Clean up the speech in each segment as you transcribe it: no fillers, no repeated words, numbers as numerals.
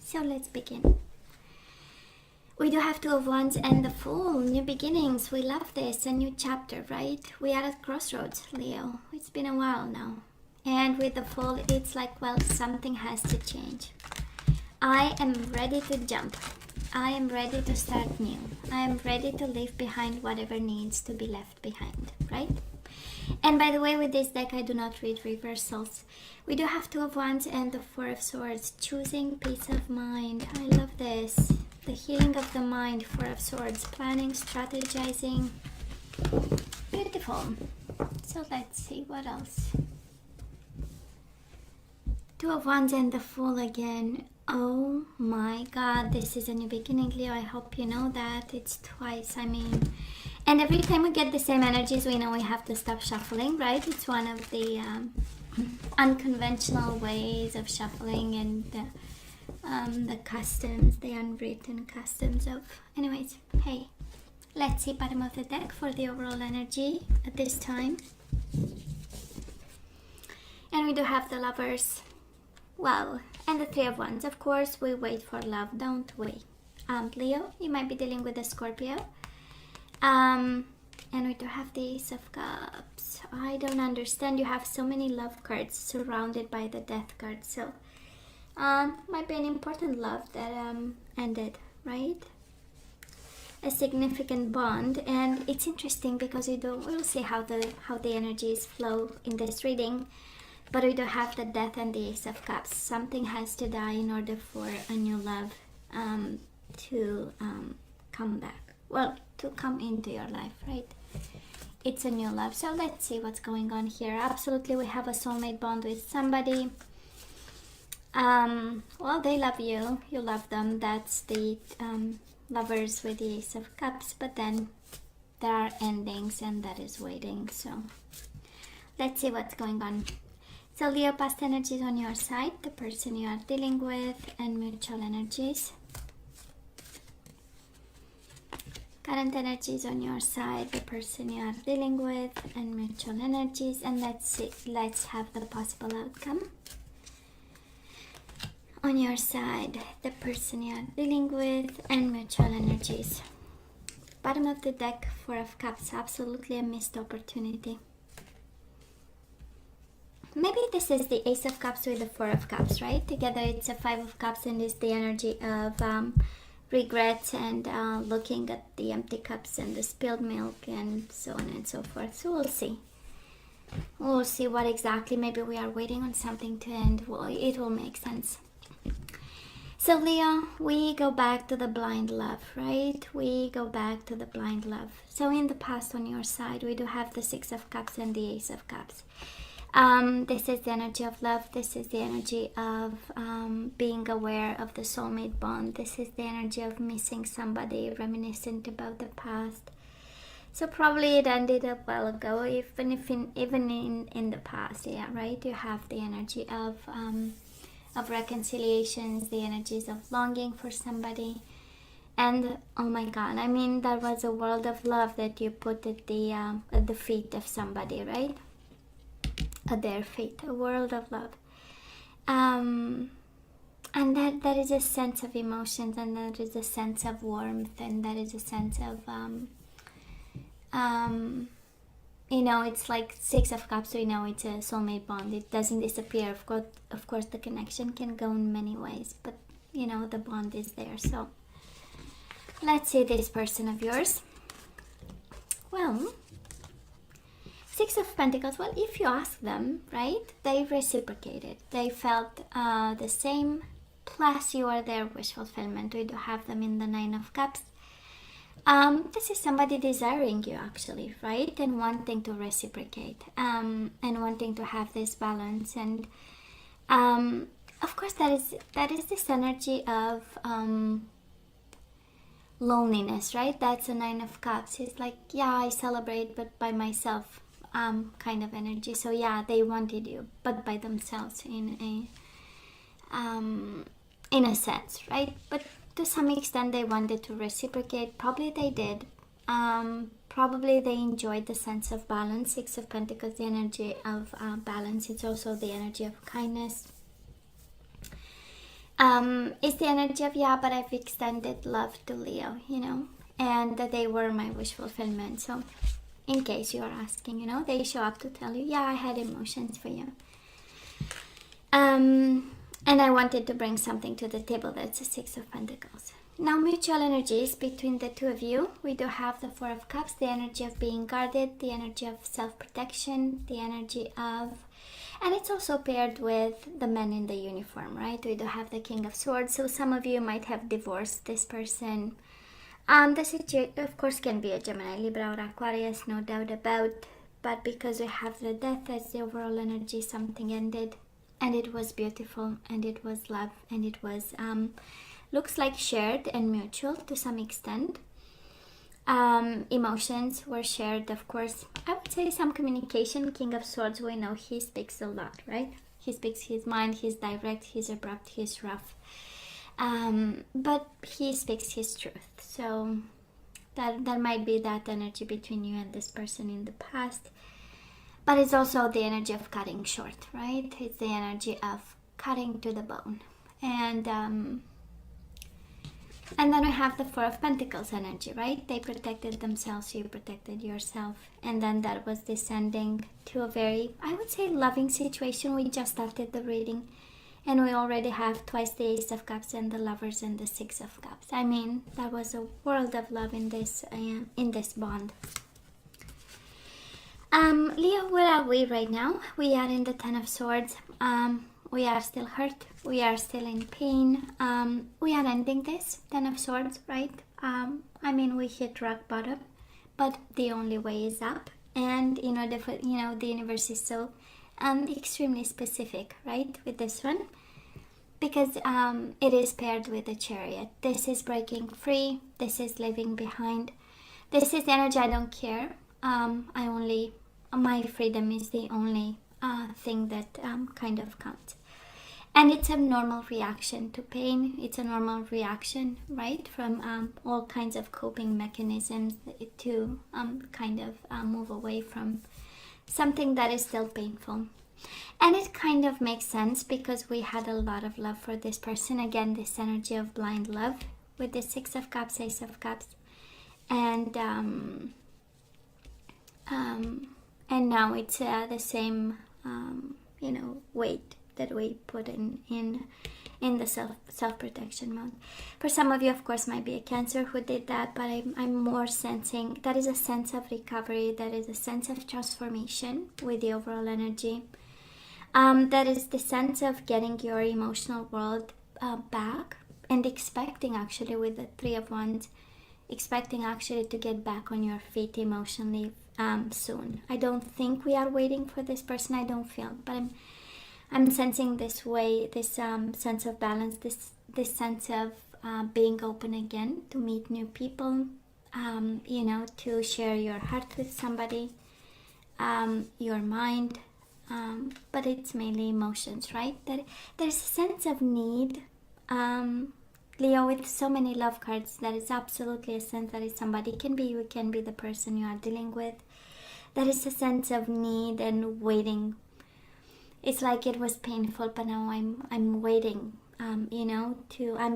So let's begin. We do have Two of Wands and the Fool. New beginnings. We love this. A new chapter, right? We are at crossroads, Leo. It's been a while now. And with the Fool, it's like, well, something has to change. I am ready to jump. I am ready to start new. I am ready to leave behind whatever needs to be left behind, right? And by the way, with this deck, I do not read reversals. We do have Two of Wands and the Four of Swords. Choosing peace of mind. I love this. The healing of the mind, Four of Swords. Planning, strategizing. Beautiful. So let's see what else. Two of Wands and the Fool again. Oh my god, this is a new beginning, Leo. I hope you know that. It's twice, I mean. And every time we get the same energies, we know we have to stop shuffling, right? It's one of the unconventional ways of shuffling and the customs, the unwritten customs of... Anyways, hey, let's see bottom of the deck for the overall energy at this time. And we do have the Lovers. Wow, and the Three of Wands. Of course, we wait for love, don't we? Leo, you might be dealing with a Scorpio. And we do have the Ace of Cups. I don't understand. You have so many love cards surrounded by the Death card. So, might be an important love that ended, right? A significant bond, and it's interesting because we'll see how the energies flow in this reading. But we do have the Death and the Ace of Cups. Something has to die in order for a new love to come back. Well, to come into your life, right? It's a new love. So let's see what's going on here. Absolutely, we have a soulmate bond with somebody. Well, they love you. You love them. That's the Lovers with the Ace of Cups. But then there are endings, and that is waiting. So let's see what's going on. So Leo, past energies on your side, the person you are dealing with, and mutual energies. Current energies on your side, the person you are dealing with, and mutual energies. And let's see, let's have the possible outcome. On your side, the person you are dealing with, and mutual energies. Bottom of the deck, Four of Cups, absolutely a missed opportunity. Maybe this is the Ace of Cups with the Four of Cups, right? Together it's a Five of Cups, and it's the energy of regrets and looking at the empty cups and the spilled milk and so on and so forth. So we'll see. We'll see what exactly. Maybe we are waiting on something to end. Well, it will make sense. So Leo, we go back to the blind love, right? We go back to the blind love. So in the past on your side, we do have the Six of Cups and the Ace of Cups. This is the energy of love. This is the energy of being aware of the soulmate bond. This is the energy of missing somebody, reminiscent about the past. So probably it ended a while ago, even in the past, yeah, right? You have the energy of reconciliations, the energies of longing for somebody. And oh my god, I mean, that was a world of love that you put at the feet of somebody, right? At their feet, a world of love. And that is a sense of emotions, and that is a sense of warmth, and that is a sense of you know, it's like Six of Cups, so you know it's a soulmate bond. It doesn't disappear. Of course the connection can go in many ways, but you know, the bond is there. So let's see this person of yours. Well, Six of Pentacles, well, if you ask them, right, they reciprocated. They felt the same, plus you are their wish fulfillment. We do have them in the Nine of Cups. This is somebody desiring you, actually, right, and wanting to reciprocate, and wanting to have this balance. And of course, that is this energy of loneliness, right? That's a Nine of Cups. It's like, yeah, I celebrate, but by myself. Kind of energy. So yeah, they wanted you, but by themselves in a sense, right? But to some extent they wanted to reciprocate. Probably they did. Probably they enjoyed the sense of balance. Six of Pentacles, the energy of balance. It's also the energy of kindness. It's the energy of, yeah, but I've extended love to Leo, you know, and that they were my wish fulfillment. So in case you're asking, you know, they show up to tell you, yeah, I had emotions for you. And I wanted to bring something to the table. That's the Six of Pentacles. Now, mutual energies between the two of you. We do have the Four of Cups, the energy of being guarded, the energy of self-protection, the energy of... And it's also paired with the men in the uniform, right? We do have the King of Swords. So some of you might have divorced this person. The situation, of course, can be a Gemini, Libra, or Aquarius, no doubt about. But because we have the death as the overall energy, something ended. And it was beautiful, and it was love, and it was... looks like shared and mutual to some extent. Emotions were shared, of course. I would say some communication. King of Swords, we know he speaks a lot, right? He speaks his mind, he's direct, he's abrupt, he's rough. But he speaks his truth. So that might be that energy between you and this person in the past. But it's also the energy of cutting short, right? It's the energy of cutting to the bone. And then we have the Four of Pentacles energy, right? They protected themselves, you protected yourself. And then that was descending to a very, I would say, loving situation. We just started the reading. And we already have twice the Ace of Cups and the Lovers and the Six of Cups. I mean, that was a world of love in this bond. Leo, where are we right now? We are in the Ten of Swords. We are still hurt. We are still in pain. We are ending this, Ten of Swords, right? I mean, we hit rock bottom, but the only way is up. And in order for, you know, the universe is so extremely specific, right, with this one, because it is paired with the Chariot. This is breaking free. This is leaving behind. This is the energy. I don't care. My freedom is the only thing that kind of counts. And it's a normal reaction to pain. It's a normal reaction, right, from all kinds of coping mechanisms to kind of move away from something that is still painful. And it kind of makes sense because we had a lot of love for this person. Again, this energy of blind love with the Six of Cups, Ace of Cups. And now it's the same, weight that we put in the self-protection mode. For some of you, of course, might be a Cancer who did that, but I'm more sensing that is a sense of recovery, that is a sense of transformation with the overall energy. That is the sense of getting your emotional world back and expecting, actually, with the Three of Wands, expecting actually to get back on your feet emotionally soon. I don't think we are waiting for this person. I don't feel, but I'm sensing this way, this sense of balance, this sense of being open again to meet new people, to share your heart with somebody, your mind, but it's mainly emotions, right? There's a sense of need, Leo, with so many love cards, that is absolutely a sense that is somebody, can be you, can be the person you are dealing with. There is a sense of need and waiting. It's like it was painful, but now I'm waiting, I'm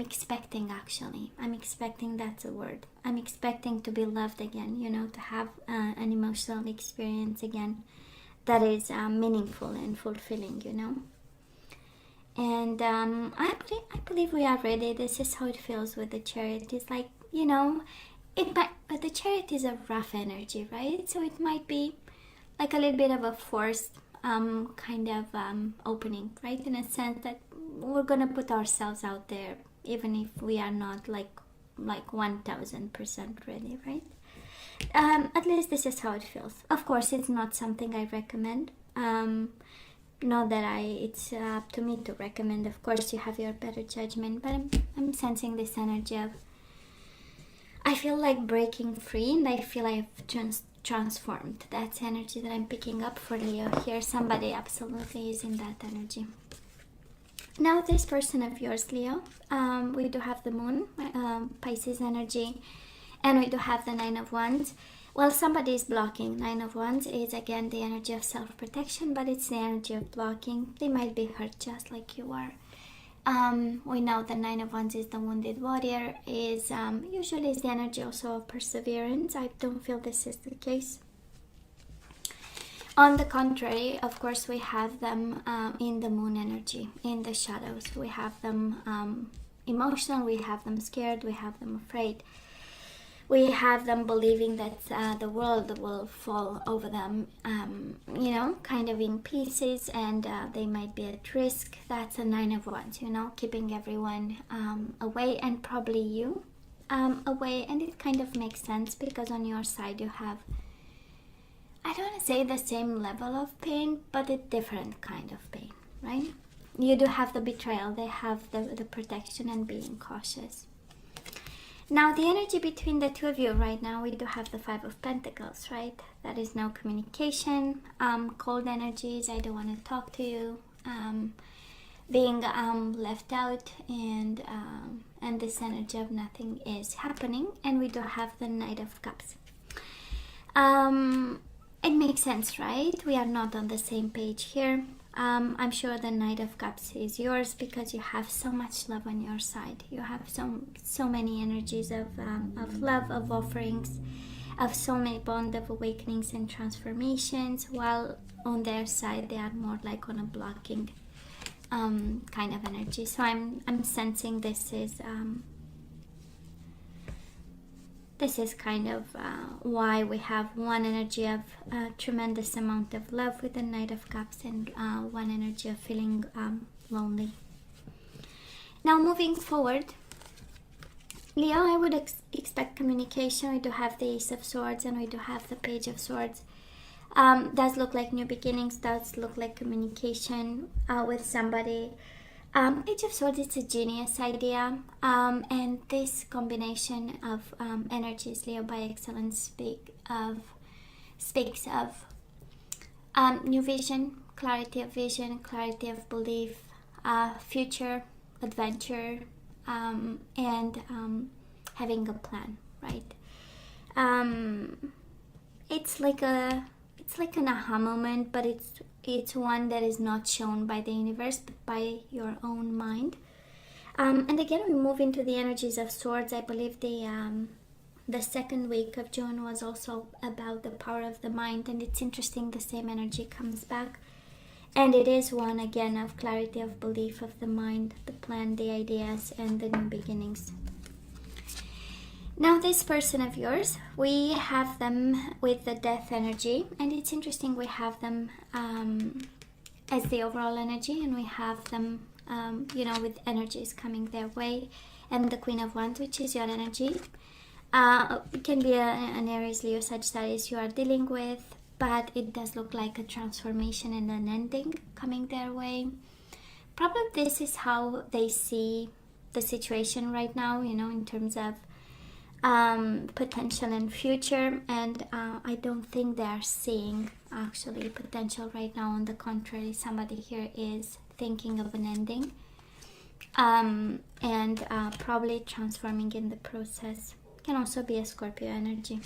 expecting, actually. I'm expecting, that's a word. I'm expecting to be loved again, to have an emotional experience again that is meaningful and fulfilling, And I believe we are ready. This is how it feels with the Chariot. It's like, but the Chariot is a rough energy, right? So it might be like a little bit of a forced opening, right? In a sense that we're gonna put ourselves out there, even if we are not like 1000% ready, right? At least this is how it feels. Of course, it's not something I recommend. Not that it's up to me to recommend. Of course, you have your better judgment, but I'm sensing this energy of, I feel like breaking free, and I feel I've transformed. That's energy that I'm picking up for Leo here. Somebody absolutely is in that energy. Now, this person of yours, Leo, we do have the Moon, Pisces energy, and we do have the Nine of Wands. Well, somebody is blocking. Nine of Wands is, again, the energy of self-protection, but it's the energy of blocking. They might be hurt just like you are. We know the Nine of Wands is the wounded warrior, is usually is the energy also of perseverance. I don't feel this is the case. On the contrary, of course, we have them in the moon energy, in the shadows. We have them emotional, we have them scared, we have them afraid. We have them believing that the world will fall over them, you know, kind of in pieces, and they might be at risk. That's a Nine of Wands, you know, keeping everyone away, and probably you away. And it kind of makes sense because on your side you have, I don't want to say the same level of pain, but a different kind of pain, right? You do have the betrayal, they have the protection and being cautious. Now, the energy between the two of you right now, we do have the Five of Pentacles, right? That is no communication, cold energies, I don't want to talk to you, being left out, and this energy of nothing is happening. And we do have the Knight of Cups. It makes sense, right? We are not on the same page here. I'm sure the Knight of Cups is yours because you have so much love on your side. You have so many energies of love, of offerings, of soulmate bond, of awakenings and transformations, while on their side they are more like on a blocking kind of energy. So I'm sensing this is kind of why we have one energy of a tremendous amount of love with the Knight of Cups, and one energy of feeling lonely. Now, moving forward, Leo, I would expect communication. We do have the Ace of Swords and we do have the Page of Swords. Does look like new beginnings, does look like communication with somebody. Page of Swords, it's a genius idea, and this combination of energies, Leo by excellence, speaks of new vision, clarity of belief, future, adventure, and having a plan, right? It's like an aha moment, but it's one that is not shown by the universe, but by your own mind. And again, we move into the energies of Swords. I believe the second week of June was also about the power of the mind, and it's interesting, the same energy comes back. And it is one, again, of clarity of belief, of the mind, the plan, the ideas, and the new beginnings. Now, this person of yours, we have them with the Death energy, and it's interesting, we have them as the overall energy, and we have them, you know, with energies coming their way, and the Queen of Wands, which is your energy. It can be an Aries, Leo, Sagittarius you are dealing with, but it does look like a transformation and an ending coming their way. Probably this is how they see the situation right now, you know, in terms of potential and future, and I don't think they are seeing actually potential right now. On the contrary, somebody here is thinking of an ending, and probably transforming in the process. Can also be a Scorpio energy.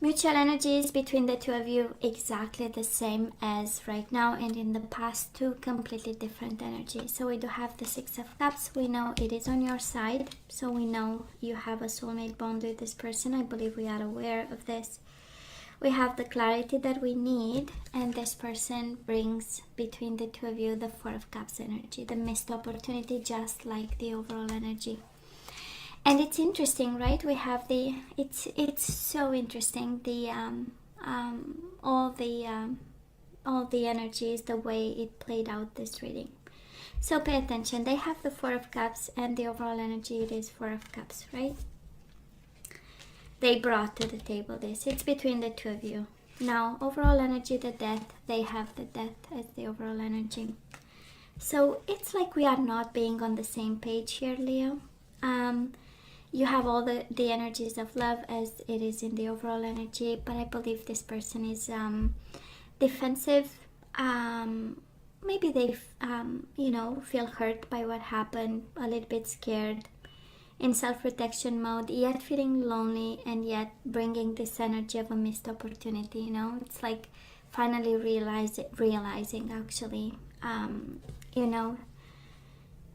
Mutual energies between the two of you exactly the same as right now, and in the past, two completely different energies. So we do have the Six of Cups. We know it is on your side, so we know you have a soulmate bond with this person. I believe we are aware of this. We have the clarity that we need, and this person brings between the two of you the Four of Cups energy, the missed opportunity, just like the overall energy. And it's interesting, right? We have it's so interesting, the all the energies, the way it played out, this reading. So pay attention. They have the Four of Cups, and the overall energy, it is Four of Cups, right? They brought to the table this. It's between the two of you. Now, overall energy, the Death. They have the Death as the overall energy. So it's like we are not being on the same page here, Leo. You have all the energies of love as it is in the overall energy, but I believe this person is defensive. Maybe they, you know, feel hurt by what happened, a little bit scared, in self-protection mode, yet feeling lonely, and yet bringing this energy of a missed opportunity. You know, it's like finally realizing actually you know,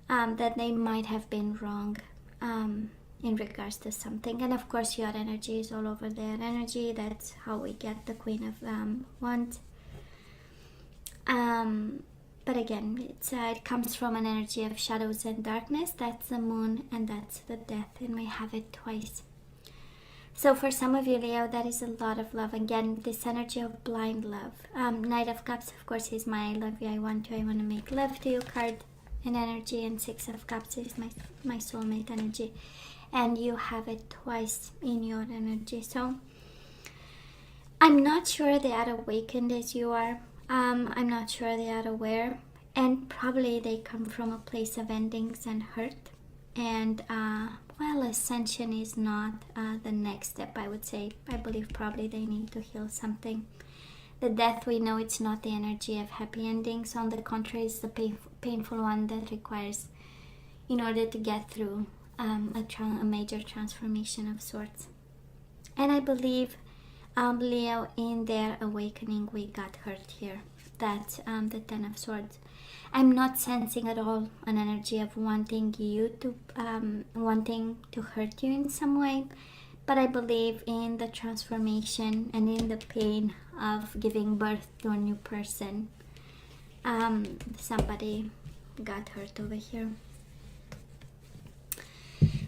that they might have been wrong in regards to something. And of course your energy is all over their energy. That's how we get the Queen of Wands. But again, it comes from an energy of shadows and darkness. That's the moon and that's the death, and we have it twice. So for some of you, Leo, that is a lot of love. Again, this energy of blind love. Knight of Cups, of course, is my I love you, I want to make love to you card and energy. And Six of Cups is my soulmate energy. And you have it twice in your energy. So I'm not sure they are awakened as you are. I'm not sure they are aware, and probably they come from a place of endings and hurt. And well, ascension is not the next step, I would say. I believe probably they need to heal something. The death, we know it's not the energy of happy endings. On the contrary, it's the painful one that requires, in order to get through a major transformation of sorts. And I believe Leo, in their awakening, we got hurt here. That's the Ten of Swords. I'm not sensing at all an energy of wanting to hurt you in some way, but I believe in the transformation and in the pain of giving birth to a new person. Somebody got hurt over here.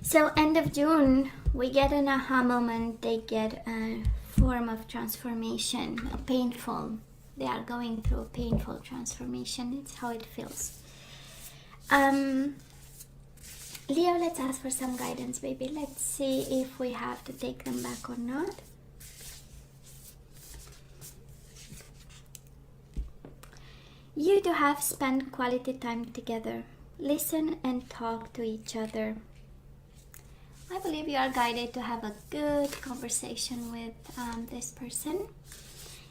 So end of June, we get an aha moment. They get a form of transformation, a painful. They are going through a painful transformation. It's how it feels. Leo, let's ask for some guidance, baby. Let's see if we have to take them back or not. You two have spent quality time together. Listen and talk to each other. I believe you are guided to have a good conversation with this person.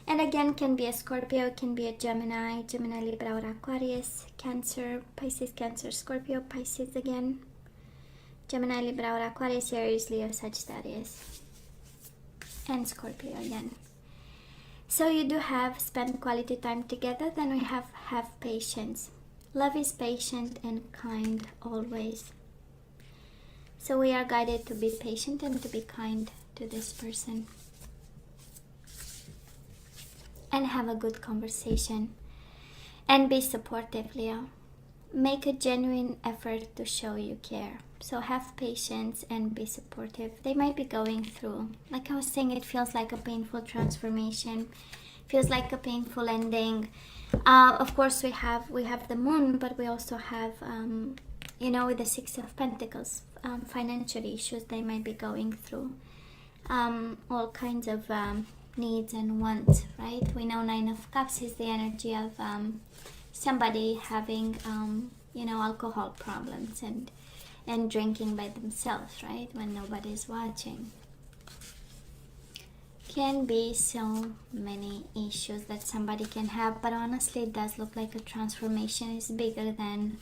And again, can be a Scorpio, can be a Gemini, Libra, or Aquarius, Cancer, Pisces, Cancer, Scorpio, Pisces again, Gemini, Libra, or Aquarius, Aries, Leo, Sagittarius, and Scorpio again. So you do have spent quality time together. Then we have patience. Love is patient and kind always. So we are guided to be patient and to be kind to this person. And have a good conversation. And be supportive, Leo. Make a genuine effort to show you care. So have patience and be supportive. They might be going through, like I was saying, it feels like a painful transformation. Feels like a painful ending. Of course, we have the moon, but we also have, with the Six of Pentacles, financial issues they might be going through. All kinds of needs and wants, right? We know Nine of Cups is the energy of somebody having, alcohol problems and drinking by themselves, right? When nobody's watching. Can be so many issues that somebody can have, but honestly, it does look like a transformation is bigger than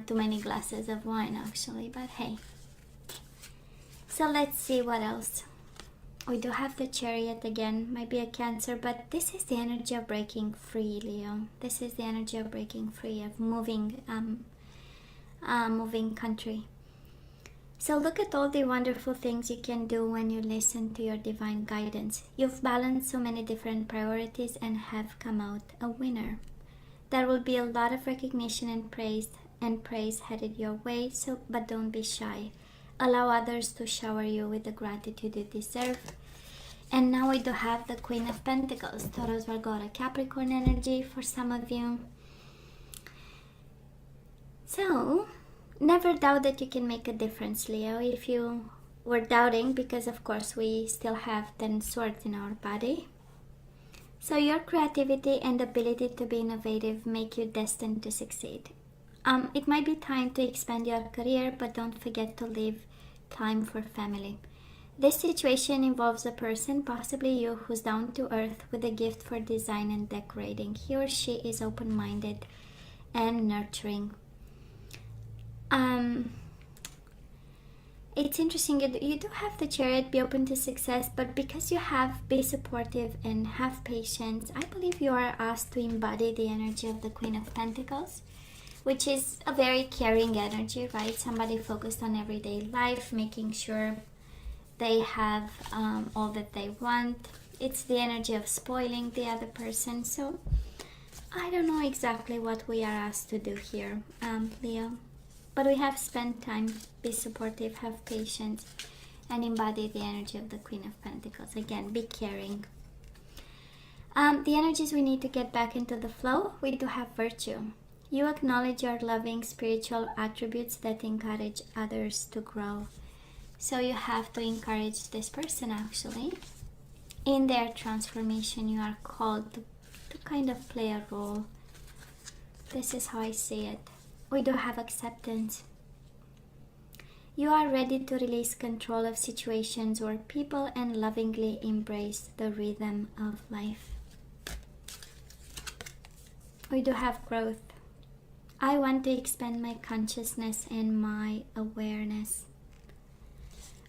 too many glasses of wine, actually. But hey, so let's see what else. We do have the Chariot again, might be a Cancer, but this is the energy of breaking free, Leo. This is the energy of breaking free, of moving country. So look at all the wonderful things you can do when you listen to your divine guidance. You've balanced so many different priorities and have come out a winner. There will be a lot of recognition and praise headed your way, but don't be shy. Allow others to shower you with the gratitude you deserve. And now we do have the Queen of Pentacles, Taurus, Virgo, or Capricorn energy for some of you. So, never doubt that you can make a difference, Leo. If you were doubting, because of course we still have 10 swords in our body. So your creativity and ability to be innovative make you destined to succeed. It might be time to expand your career, but don't forget to leave time for family. This situation involves a person, possibly you, who's down to earth with a gift for design and decorating. He or she is open-minded and nurturing. it's interesting. You do have the Chariot, be open to success, but because you have be supportive and have patience, I believe you are asked to embody the energy of the Queen of Pentacles, which is a very caring energy, right? Somebody focused on everyday life, making sure they have all that they want. It's the energy of spoiling the other person. So I don't know exactly what we are asked to do here, Leo. But we have spent time, be supportive, have patience, and embody the energy of the Queen of Pentacles. Again, be caring. The energies we need to get back into the flow, we do have virtue. You acknowledge your loving spiritual attributes that encourage others to grow. So you have to encourage this person actually. In their transformation, you are called to kind of play a role. This is how I see it. We do have acceptance. You are ready to release control of situations or people and lovingly embrace the rhythm of life. We do have growth. I want to expand my consciousness and my awareness.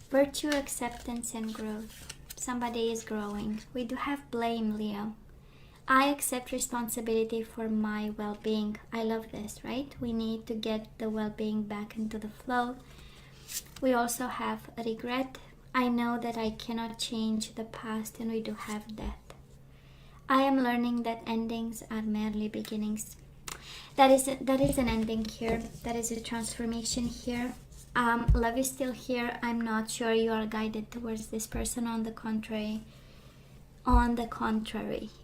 Virtue, acceptance, and growth. Somebody is growing. We do have blame, Leo. I accept responsibility for my well-being. I love this, right? We need to get the well-being back into the flow. We also have regret. I know that I cannot change the past, and we do have death. I am learning that endings are merely beginnings. That is an ending here. That is a transformation here. Love is still here. I'm not sure you are guided towards this person. On the contrary,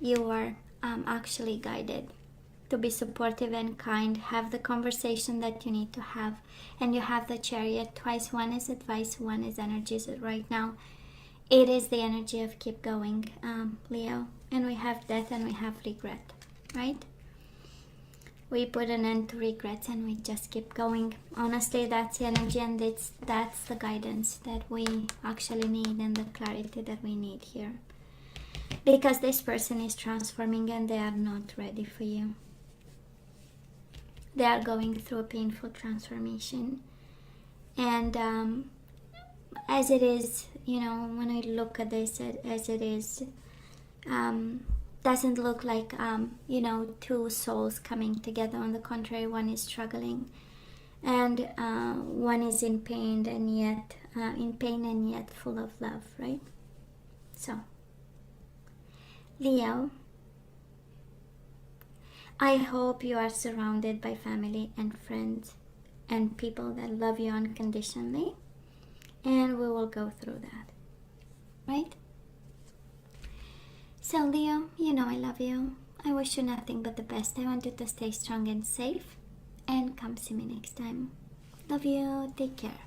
you are actually guided to be supportive and kind. Have the conversation that you need to have. And you have the Chariot twice. One is advice, one is energies. Right now it is the energy of keep going, Leo. And we have death and we have regret, right? We put an end to regrets and we just keep going. Honestly, that's the energy, and that's the guidance that we actually need and the clarity that we need here. Because this person is transforming and they are not ready for you. They are going through a painful transformation. And as it is, when I look at this as it is, doesn't look like, two souls coming together. On the contrary, one is struggling and one is in pain and yet full of love, right? So, Leo, I hope you are surrounded by family and friends and people that love you unconditionally, and we will go through that, right? So Leo, I love you. I wish you nothing but the best. I want you to stay strong and safe, and come see me next time. Love you. Take care.